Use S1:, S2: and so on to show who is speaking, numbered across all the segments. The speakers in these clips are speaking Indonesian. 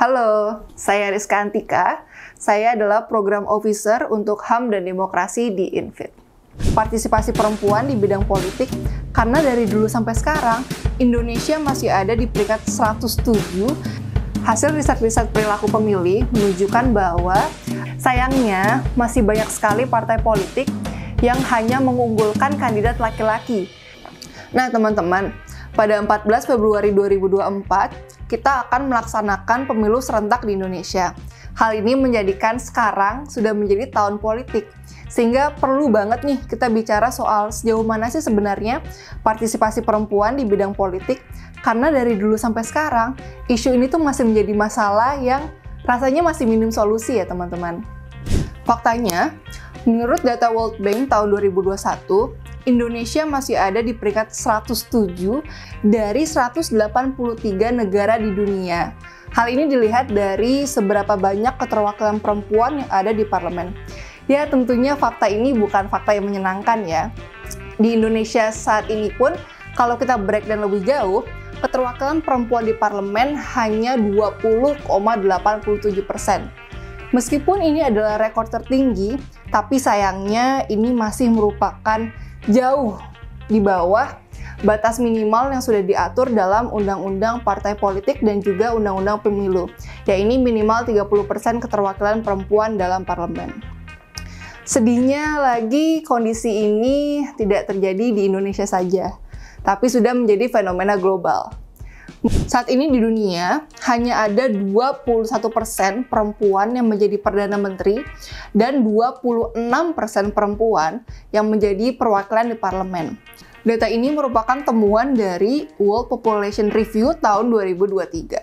S1: Halo, saya Rizka Antika. Saya adalah Program Officer untuk HAM dan Demokrasi di Infit. Partisipasi perempuan di bidang politik, karena dari dulu sampai sekarang, Indonesia masih ada di peringkat 107. Hasil riset-riset perilaku pemilih menunjukkan bahwa sayangnya masih banyak sekali partai politik yang hanya mengunggulkan kandidat laki-laki. Nah teman-teman, pada 14 Februari 2024, kita akan melaksanakan pemilu serentak di Indonesia. Hal ini menjadikan sekarang sudah menjadi tahun politik, sehingga perlu banget nih kita bicara soal sejauh mana sih sebenarnya partisipasi perempuan di bidang politik, karena dari dulu sampai sekarang, isu ini tuh masih menjadi masalah yang rasanya masih minim solusi ya teman-teman. Faktanya, menurut data World Bank tahun 2021, Indonesia masih ada di peringkat 107 dari 183 negara di dunia. Hal ini dilihat dari seberapa banyak keterwakilan perempuan yang ada di parlemen. Ya, tentunya fakta ini bukan fakta yang menyenangkan ya. Di Indonesia saat ini pun, kalau kita breakdown lebih jauh, keterwakilan perempuan di parlemen hanya 20,87%. Meskipun ini adalah rekor tertinggi, tapi sayangnya ini masih merupakan jauh di bawah batas minimal yang sudah diatur dalam Undang-Undang Partai Politik dan juga Undang-Undang Pemilu, yaitu minimal 30% keterwakilan perempuan dalam parlemen. Sedihnya lagi, kondisi ini tidak terjadi di Indonesia saja, tapi sudah menjadi fenomena global. Saat ini di dunia, hanya ada 21% perempuan yang menjadi Perdana Menteri dan 26% perempuan yang menjadi perwakilan di parlemen. Data ini merupakan temuan dari World Population Review tahun 2023.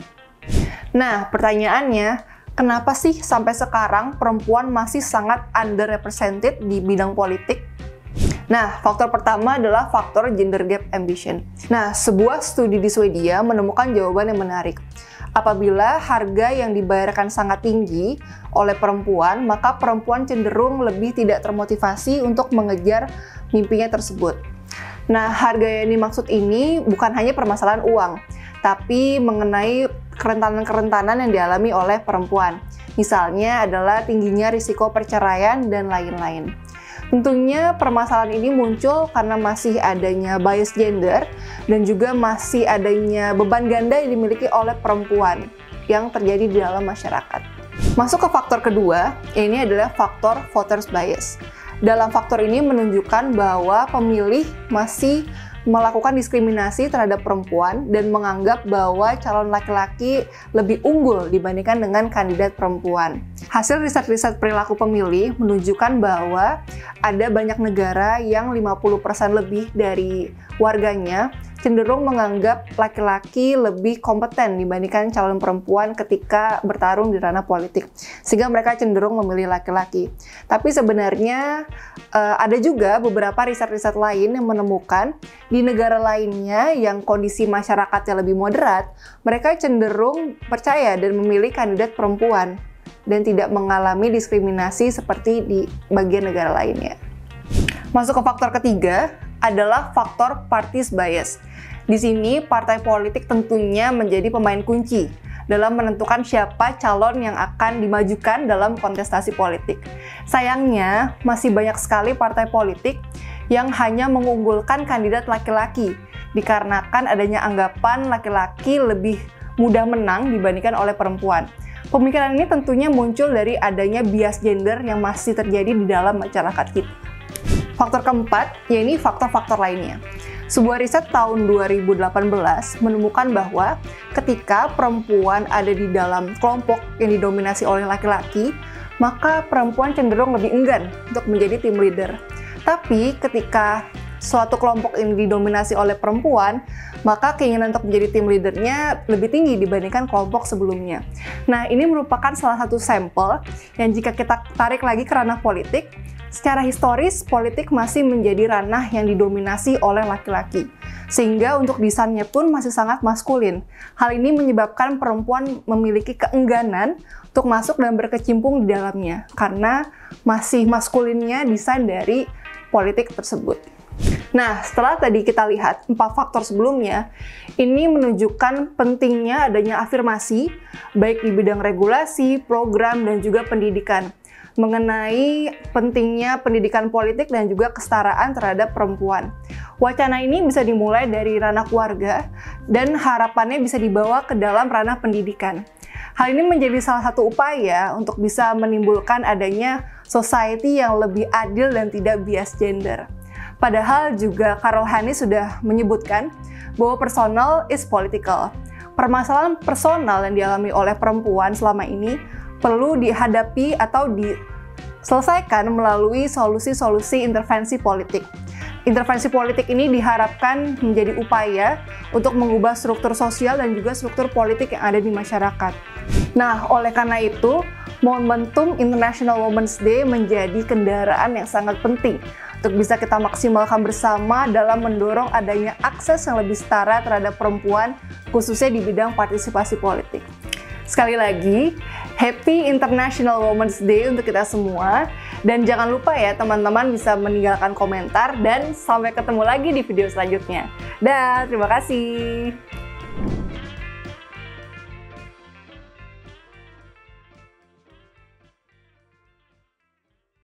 S1: Nah, pertanyaannya, kenapa sih sampai sekarang perempuan masih sangat underrepresented di bidang politik? Nah, faktor pertama adalah faktor gender gap ambition. Nah, sebuah studi di Swedia menemukan jawaban yang menarik. Apabila harga yang dibayarkan sangat tinggi oleh perempuan, maka perempuan cenderung lebih tidak termotivasi untuk mengejar mimpinya tersebut. Nah, harga yang dimaksud ini bukan hanya permasalahan uang, tapi mengenai kerentanan-kerentanan yang dialami oleh perempuan. Misalnya adalah tingginya risiko perceraian dan lain-lain. Tentunya permasalahan ini muncul karena masih adanya bias gender dan juga masih adanya beban ganda yang dimiliki oleh perempuan yang terjadi di dalam masyarakat. Masuk ke faktor kedua, ini adalah faktor voters bias. Dalam faktor ini menunjukkan bahwa pemilih masih melakukan diskriminasi terhadap perempuan dan menganggap bahwa calon laki-laki lebih unggul dibandingkan dengan kandidat perempuan. Hasil riset-riset perilaku pemilih menunjukkan bahwa ada banyak negara yang 50% lebih dari warganya cenderung menganggap laki-laki lebih kompeten dibandingkan calon perempuan ketika bertarung di ranah politik, sehingga mereka cenderung memilih laki-laki. Tapi sebenarnya ada juga beberapa riset-riset lain yang menemukan di negara lainnya yang kondisi masyarakatnya lebih moderat, mereka cenderung percaya dan memilih kandidat perempuan dan tidak mengalami diskriminasi seperti di bagian negara lainnya. Masuk ke faktor ketiga adalah faktor parties bias. Di sini, partai politik tentunya menjadi pemain kunci dalam menentukan siapa calon yang akan dimajukan dalam kontestasi politik. Sayangnya, masih banyak sekali partai politik yang hanya mengunggulkan kandidat laki-laki, dikarenakan adanya anggapan laki-laki lebih mudah menang dibandingkan oleh perempuan. Pemikiran ini tentunya muncul dari adanya bias gender yang masih terjadi di dalam masyarakat kita. Faktor keempat, yaitu faktor-faktor lainnya. Sebuah riset tahun 2018 menemukan bahwa ketika perempuan ada di dalam kelompok yang didominasi oleh laki-laki, maka perempuan cenderung lebih enggan untuk menjadi tim leader. Tapi ketika suatu kelompok ini didominasi oleh perempuan, maka keinginan untuk menjadi tim leadernya lebih tinggi dibandingkan kelompok sebelumnya. Nah, ini merupakan salah satu sampel yang jika kita tarik lagi ke ranah politik, secara historis, politik masih menjadi ranah yang didominasi oleh laki-laki. Sehingga untuk desainnya pun masih sangat maskulin. Hal ini menyebabkan perempuan memiliki keengganan untuk masuk dan berkecimpung di dalamnya, karena masih maskulinnya desain dari politik tersebut. Nah, setelah tadi kita lihat 4 faktor sebelumnya, ini menunjukkan pentingnya adanya afirmasi, baik di bidang regulasi, program, dan juga pendidikan, mengenai pentingnya pendidikan politik dan juga kesetaraan terhadap perempuan. Wacana ini bisa dimulai dari ranah keluarga, dan harapannya bisa dibawa ke dalam ranah pendidikan. Hal ini menjadi salah satu upaya untuk bisa menimbulkan adanya society yang lebih adil dan tidak bias gender. Padahal juga Carol Hannes sudah menyebutkan bahwa personal is political. Permasalahan personal yang dialami oleh perempuan selama ini perlu dihadapi atau diselesaikan melalui solusi-solusi intervensi politik. Intervensi politik ini diharapkan menjadi upaya untuk mengubah struktur sosial dan juga struktur politik yang ada di masyarakat. Nah, oleh karena itu, momentum International Women's Day menjadi kendaraan yang sangat penting untuk bisa kita maksimalkan bersama dalam mendorong adanya akses yang lebih setara terhadap perempuan, khususnya di bidang partisipasi politik. Sekali lagi, Happy International Women's Day untuk kita semua. Dan jangan lupa ya teman-teman bisa meninggalkan komentar dan sampai ketemu lagi di video selanjutnya. Dah, terima kasih.